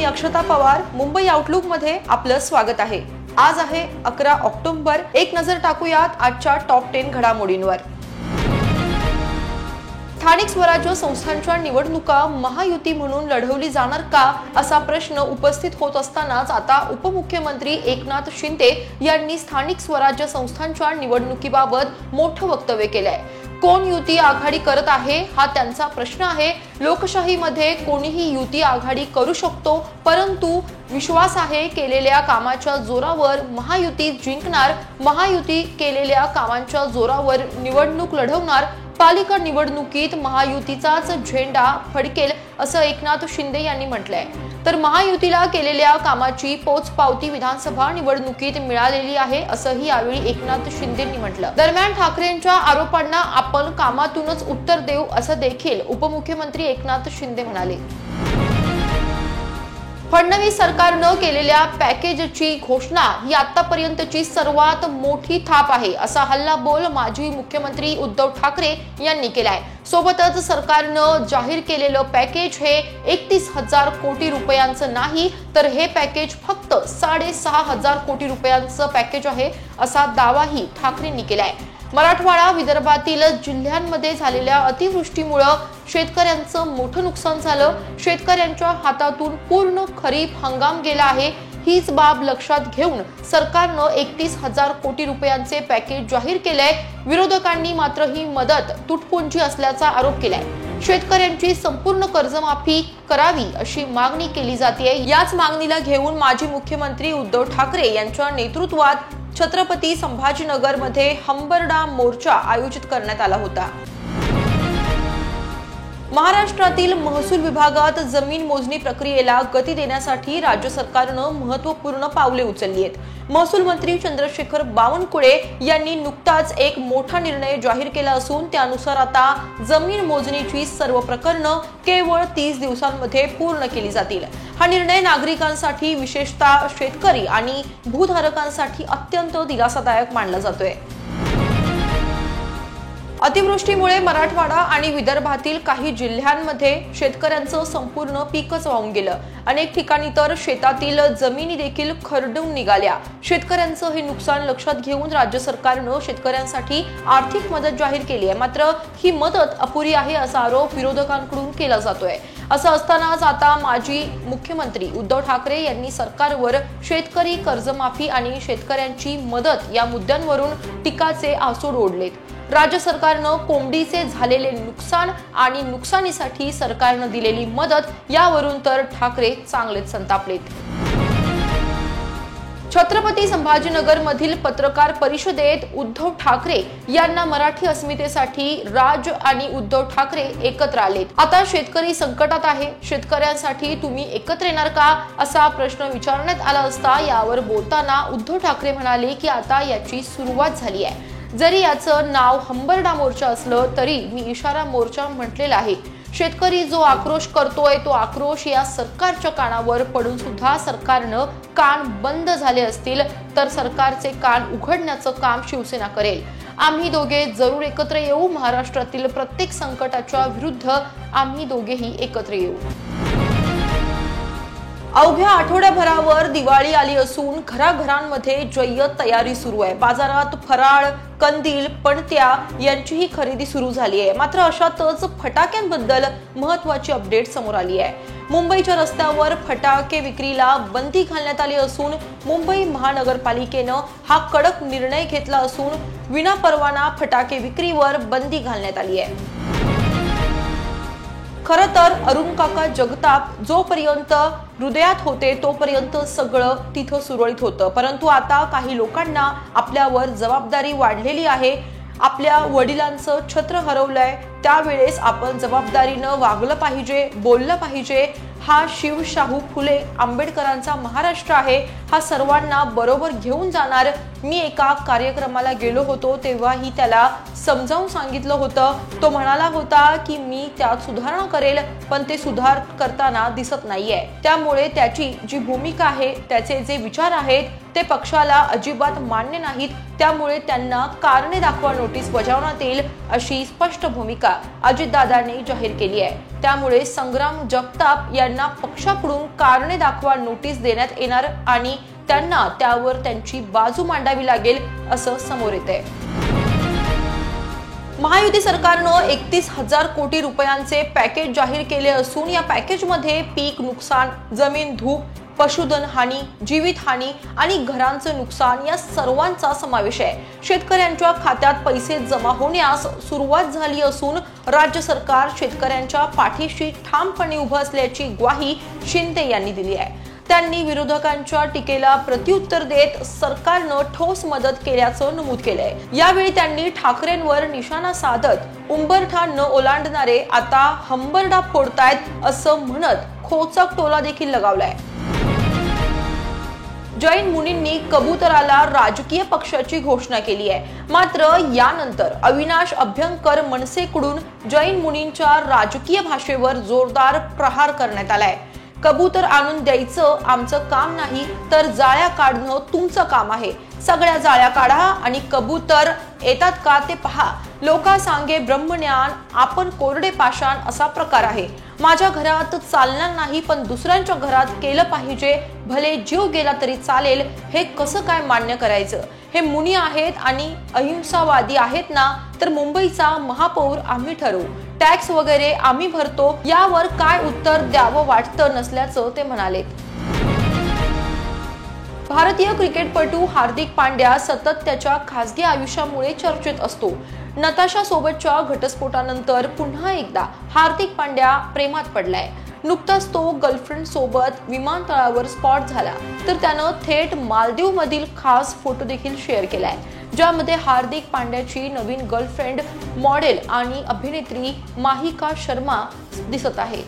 अक्षता Pawar. Mumbai outlook मध्ये आपलं स्वागत आहे. आज आहे 11 ऑक्टोबर. एक नजर टाकूयात आजच्या टॉप 10 घडामोडींवर. स्थानिक स्वराज्य संस्थांच्या निवडणुका महायुती म्हणून लढवली जाणार का असा प्रश्न उपस्थित होत असतानाच आता उपमुख्यमंत्री एकनाथ शिंदे यांनी स्थानिक स्वराज्य संस्थांच्या निवडणुकीबाबत मोठं वक्तव्य केलंय. कोण युती आघाडी करत आहे हा त्यांचा प्रश्न आहे. लोकशाहीमध्ये कोणीही युती आघाडी करू शकतो, परंतु विश्वास आहे केलेल्या कामाच्या जोरावर महायुती जिंकणार. महायुती केलेल्या कामांच्या जोरावर निवडणूक लढवणार. पालिका निवडणुकीत महायुतीचाच झेंडा फडकेल असं एकनाथ शिंदे यांनी म्हटलंय. तर महायुतीला केलेल्या कामाची पोचपावती विधानसभा निवडणुकीत मिळालेली आहे असंही यावेळी एकनाथ शिंदेंनी म्हटलं. दरम्यान ठाकरेंच्या आरोपांना आपण कामातूनच उत्तर देऊ असं देखील उपमुख्यमंत्री एकनाथ शिंदे म्हणाले. फडणवीस सरकारनं केलेल्या पॅकेजची घोषणा ही आतापर्यंतची सर्वात मोठी थाप आहे असा हल्लाबोल माजी मुख्यमंत्री उद्धव ठाकरे यांनी केलाय. सोबतच सरकारनं जाहीर केलेलं पॅकेज हे 31,000 कोटी रुपयांचं नाही, तर हे पॅकेज फक्त 6,500 कोटी रुपयांचं पॅकेज आहे असा दावाही ठाकरेंनी केलाय. मराठवाडा विदर्भातील जिल्ह्यांमध्ये झालेल्या अतिवृष्टीमुळे शेतकऱ्यांचं मोठं नुकसान झालं. शेतकऱ्यांच्या हातातून पूर्ण खरीप हंगाम गेला आहे. हीच बाब लक्षात घेऊन सरकारनं 31,000 कोटी रुपयांचे पॅकेज जाहीर केलंय. विरोधकांनी मात्र ही मदत तुटपुंजी असल्याचा आरोप केलाय. शेतकऱ्यांची संपूर्ण कर्जमाफी करावी अशी मागणी केली जाते. याच मागणीला घेऊन माजी मुख्यमंत्री उद्धव ठाकरे यांच्या नेतृत्वात छत्रपती संभाजीनगर मध्ये हंबरडा मोर्चा आयोजित करण्यात आला होता. महाराष्ट्रातील महसूल विभागात जमीन मोजणी प्रक्रियेला गती देण्यासाठी राज्य सरकारनं महत्त्वपूर्ण पावले उचलली आहेत. महसूल मंत्री चंद्रशेखर बावनकुळे यांनी नुकताच एक मोठा निर्णय जाहीर केला असून त्यानुसार आता जमीन मोजणीची सर्व प्रकरणं केवळ 30 दिवसांमध्ये पूर्ण केली जातील. हा निर्णय नागरिकांसाठी, विशेषतः शेतकरी आणि भूधारकांसाठी अत्यंत दिलासादायक मानला जातोय. अतिवृष्टीमुळे मराठवाडा आणि विदर्भातील काही जिल्ह्यांमध्ये शेतकऱ्यांचं संपूर्ण पीकच वाहून गेलं. अनेक ठिकाणी तर शेतातील जमिनी देखील खरडून निघाल्या. शेतकऱ्यांचं हे नुकसान लक्षात घेऊन राज्य सरकारनं शेतकऱ्यांसाठी आर्थिक मदत जाहीर केली आहे. मात्र ही मदत अपुरी आहे असा आरोप विरोधकांकडून केला जातोय. असं असतानाच आता माजी मुख्यमंत्री उद्धव ठाकरे यांनी सरकारवर शेतकरी कर्जमाफी आणि शेतकऱ्यांची मदत या मुद्द्यांवरून टीकाचे आसूड ओढलेत. राज्य सरकारनं कोंबडीचे झालेले नुकसान आणि नुकसानीसाठी सरकारनं दिलेली मदत यावरून तर ठाकरे चांगलेच संतापलेत. छत्रपती संभाजीनगर मधील पत्रकार परिषदेत उद्धव ठाकरे यांना मराठी अस्मितेसाठी राज आणि उद्धव ठाकरे एकत्र आलेत. आता शेतकरी संकटात आहे, शेतकऱ्यांसाठी तुम्ही एकत्र येणार का असा प्रश्न विचारण्यात आला असता यावर बोलताना उद्धव ठाकरे म्हणाले की आता याची सुरुवात झाली आहे. जरी याचं नाव हंबरडा मोर्चा असलं तरी मी इशारा मोर्चा म्हटलेला आहे. शेतकरी जो आक्रोश करतोय तो आक्रोश या सरकारच्या कानावर पडून सुद्धा सरकारनं कान बंद झाले असतील तर सरकारचे कान उघडण्याचं काम शिवसेना करेल. आम्ही दोघे जरूर एकत्र येऊ. महाराष्ट्रातील प्रत्येक संकटाच्या विरुद्ध आम्ही दोघेही एकत्र येऊ. अवघ्या आठवड्याभरावर दिवाळी आली असून घराघरांमध्ये जय्यत तयारी सुरू आहे. बाजारात फराळ, कंदील, पणत्या यांचीही खरेदी सुरू झाली आहे. मात्र अशातच फटाक्यांबद्दल महत्त्वाची अपडेट समोर आली आहे. मुंबईच्या रस्त्यावर फटाके विक्रीला बंदी घालण्यात आली असून मुंबई महानगरपालिकेनं हा कडक निर्णय घेतला असून विनापरवाना फटाके विक्रीवर बंदी घालण्यात आली आहे. खरं तर अरुण काका जगताप जोपर्यंत हृदयात होते तोपर्यंत सगळं तिथं सुरळीत होतं. परंतु आता काही लोकांना आपल्यावर जबाबदारी वाढलेली आहे. आपल्या वडिलांचं छत्र हरवलंय, त्यावेळेस आपण जबाबदारीनं वागलं पाहिजे, बोललं पाहिजे. हा शिवशाहू फुले आंबेडकरांचा महाराष्ट्र आहे. हा सर्वांना बरोबर घेऊन जाणार. मी एका कार्यक्रमाला गेलो होतो तेव्हाही त्याला समजावून सांगितलं होतं. तो म्हणाला होता की मी त्यात सुधारणा करेल, पण ते सुधार करताना दिसत नाहीये. त्यामुळे त्याची जी भूमिका आहे, त्याचे जे विचार आहेत ते पक्षाला अजिबात मान्य नाहीत. त्यामुळे त्यांना कारणे दाखवा नोटीस बजावण्यात येईल अशी स्पष्ट भूमिका अजितदादांनी जाहीर केली आहे. त्यामुळे संग्राम जगताप यांनी यांना पक्षाकडून कारणे दाखवा नोटीस देण्यात येणार आणि त्यांना त्यावर त्यांची बाजू मांडावी लागेल असं समोर येतंय। महायुती सरकारनं 31,000 कोटी रुपयांचे पॅकेज जाहीर केले असून या पॅकेजमध्ये पीक नुकसान, जमीन धूप, पशुधन हानी, जीवित हानी आणि घरांचं नुकसान या सर्वांचा समावेश आहे। शेतकऱ्यांच्या खात्यात पैसे जमा होण्यास सुरुवात झाली असून राज्य सरकार शेतकऱ्यांच्या पाठीशी ठामपणे उभं असल्याची ग्वाही शिंदे यांनी दिली आहे। त्यांनी विरोधकांच्या टीकेला प्रत्युत्तर देत सरकारनं ठोस मदत केल्याचं नमूद केलंय। यावेळी त्यांनी ठाकरेंवर निशाणा साधत उंबरठा न ओलांडणारे आता हंबरडा फोडतायत असं म्हणत खोचक टोला देखील लगावलाय। जैन मुनींनी कबूतराला राजकीय पक्षाची घोषणा केली आहे। मात्र यानंतर अविनाश अभ्यंकर मनसेकडून जैन मुनींच्या राजकीय भाषेवर जोरदार प्रहार करण्यात आलाय। कबूतर आणून द्यायचं आमचं काम नाही तर जाळ्या काढणं तुमचं काम आहे। सगळ्या जाळ्या काढा आणि कबूतर येतात का ते पहा। लोका सांगे ब्रह्मज्ञान आपण कोरडे पाषाण असा प्रकार आहे। माझ्या घरात चालणार नाही पण दुसऱ्यांच्या घरात केलं पाहिजे, भले जीव गेला तरी चालेल। हे कसं काय मान्य करायचं? हे मुनी आहेत आणि अहिंसावादी आहेत ना, तर मुंबईचा महापौर आम्ही ठरवू, टॅक्स वगैरे आम्ही भरतो, यावर काय उत्तर द्यावं वाटतं नसल्याचं ते म्हणाले। भारतीय क्रिकेटपटू हार्दिक पांड्या सतत त्याच्या खासगी आयुष्यामुळे चर्चेत असतो। नताशा सोबतच्या घटस्फोटानंतर पुन्हा एकदा हार्दिक पांड्या प्रेमात पडलाय। नुकताच तो गर्लफ्रेंड सोबत विमानतळावर स्पॉट झाला तर त्यानं थेट मालदीव मधील खास फोटो देखील शेअर केलाय, ज्यामध्ये हार्दिक पांड्याची नवीन गर्लफ्रेंड मॉडेल आणि अभिनेत्री माहिका शर्मा दिसत आहे।